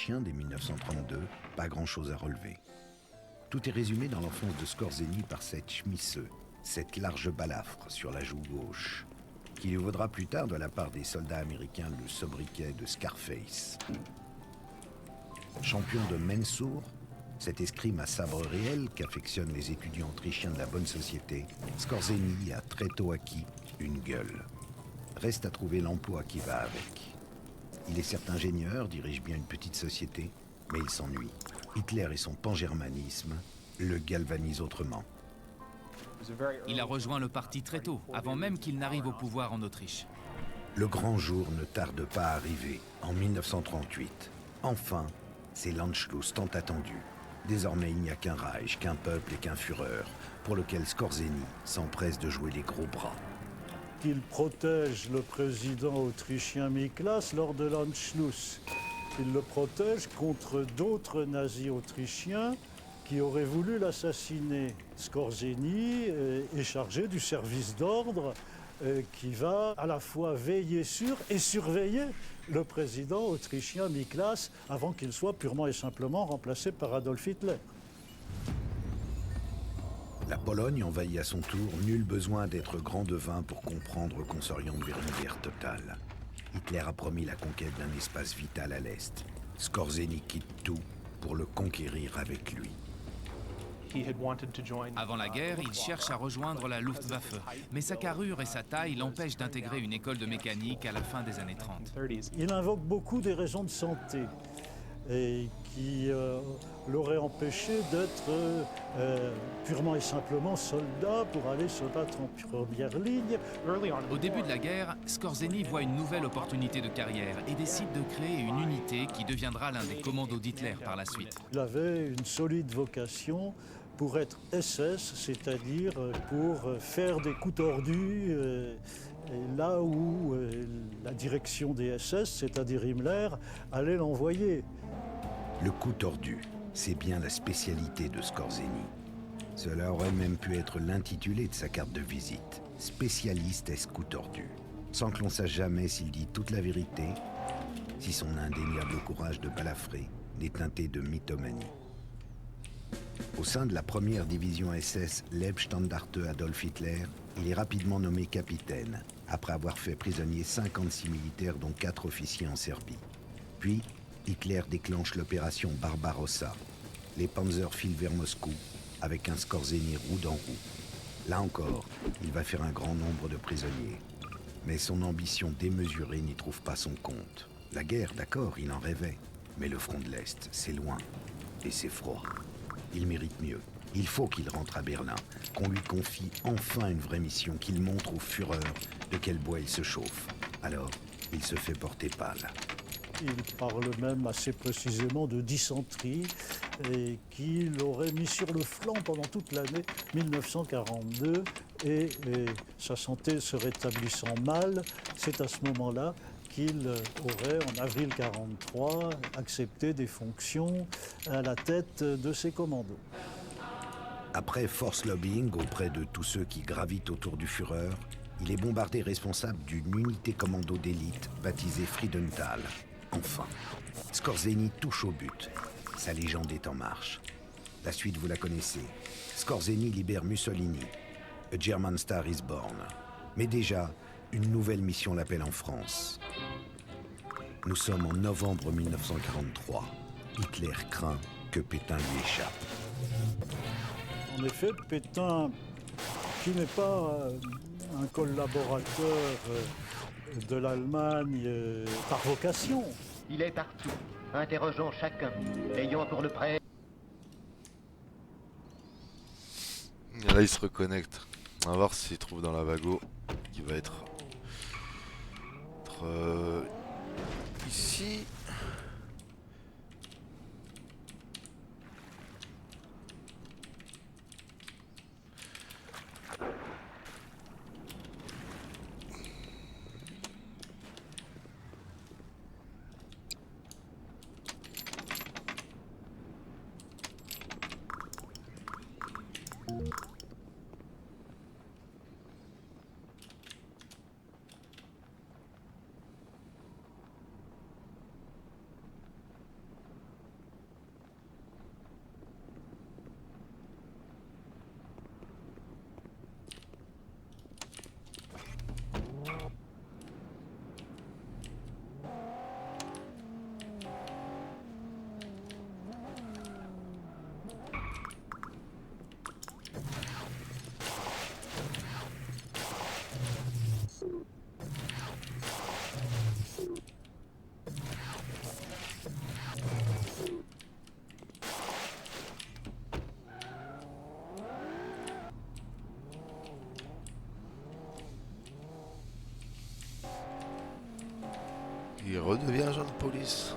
autrichien dès 1932, pas grand-chose à relever. Tout est résumé dans l'enfance de Skorzeny par cette Schmisse, cette large balafre sur la joue gauche, qui lui vaudra plus tard de la part des soldats américains le sobriquet de Scarface. Champion de Mensur, cet escrime à sabre réel qu'affectionnent les étudiants autrichiens de la bonne société, Skorzeny a très tôt acquis une gueule. Reste à trouver l'emploi qui va avec. Il est certes ingénieur, dirige bien une petite société, mais il s'ennuie. Hitler et son pangermanisme le galvanisent autrement. Il a rejoint le parti très tôt, avant même qu'il n'arrive au pouvoir en Autriche. Le grand jour ne tarde pas à arriver, en 1938. Enfin, c'est l'Anschluss tant attendu. Désormais, il n'y a qu'un Reich, qu'un peuple et qu'un Führer, pour lequel Skorzeny s'empresse de jouer les gros bras. Il protège le président autrichien Miklas lors de l'Anschluss. Il le protège contre d'autres nazis autrichiens qui auraient voulu l'assassiner. Skorzeny est chargé du service d'ordre qui va à la fois veiller sur et surveiller le président autrichien Miklas avant qu'il soit purement et simplement remplacé par Adolf Hitler. La Pologne envahit à son tour, nul besoin d'être grand devin pour comprendre qu'on s'oriente vers une guerre totale. Hitler a promis la conquête d'un espace vital à l'Est. Skorzeny quitte tout pour le conquérir avec lui. Avant la guerre, il cherche à rejoindre la Luftwaffe, mais sa carrure et sa taille l'empêchent d'intégrer une école de mécanique à la fin des années 30. Il invoque beaucoup des raisons de santé et qui l'auraient empêché d'être purement et simplement soldat pour aller se battre en première ligne. Au début de la guerre, Skorzeny voit une nouvelle opportunité de carrière et décide de créer une unité qui deviendra l'un des commandos d'Hitler par la suite. Il avait une solide vocation pour être SS, c'est-à-dire pour faire des coups tordus là où la direction des SS, c'est-à-dire Himmler, allait l'envoyer. Le coup tordu, c'est bien la spécialité de Skorzeny. Cela aurait même pu être l'intitulé de sa carte de visite. Spécialiste est coup tordu. Sans que l'on sache jamais s'il dit toute la vérité, si son indéniable courage de balafrer n'est teinté de mythomanie. Au sein de la première division SS Leibstandarte Adolf Hitler, il est rapidement nommé capitaine, après avoir fait prisonnier 56 militaires dont 4 officiers en Serbie. Puis, Hitler déclenche l'opération Barbarossa. Les panzers filent vers Moscou, avec un Skorzeny roue dans roue. Là encore, il va faire un grand nombre de prisonniers. Mais son ambition démesurée n'y trouve pas son compte. La guerre, d'accord, il en rêvait. Mais le front de l'Est, c'est loin. Et c'est froid. Il mérite mieux. Il faut qu'il rentre à Berlin, qu'on lui confie enfin une vraie mission, qu'il montre au Führer de quel bois il se chauffe. Alors, il se fait porter pâle. Il parle même assez précisément de dysenterie et qu'il aurait mis sur le flanc pendant toute l'année 1942 et sa santé se rétablissant mal, c'est à ce moment-là qu'il aurait, en avril 1943, accepté des fonctions à la tête de ses commandos. Après force lobbying auprès de tous ceux qui gravitent autour du Führer, il est bombardé responsable d'une unité commando d'élite baptisée Friedenthal. Enfin, Skorzeny touche au but. Sa légende est en marche. La suite, vous la connaissez. Skorzeny libère Mussolini. A German Star is born. Mais déjà, une nouvelle mission l'appelle en France. Nous sommes en novembre 1943. Hitler craint que Pétain lui échappe. En effet, Pétain, qui n'est pas un collaborateur de l'Allemagne par vocation. Il est partout. Interrogeons chacun. Ayons pour le prêt. Et là, il se reconnecte. On va voir s'il trouve dans la Vago qui va être ici. il redevient agent de police.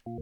My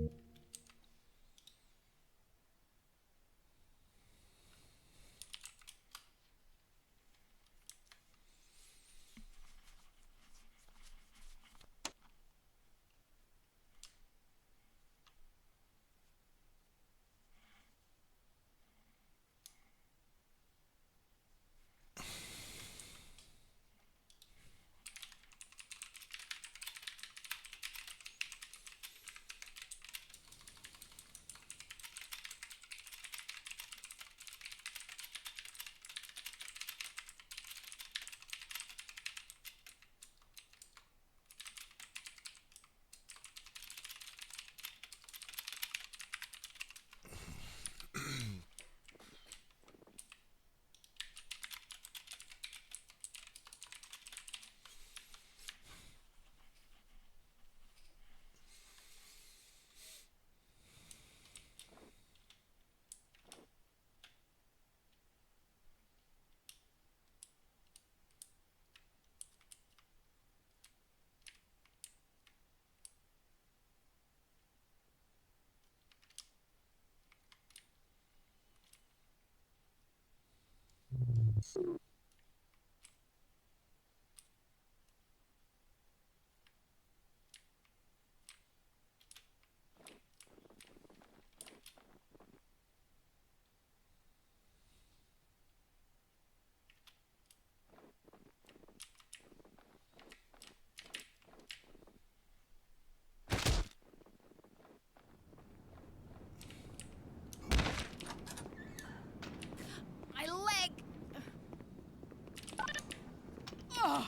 leg! Ugh.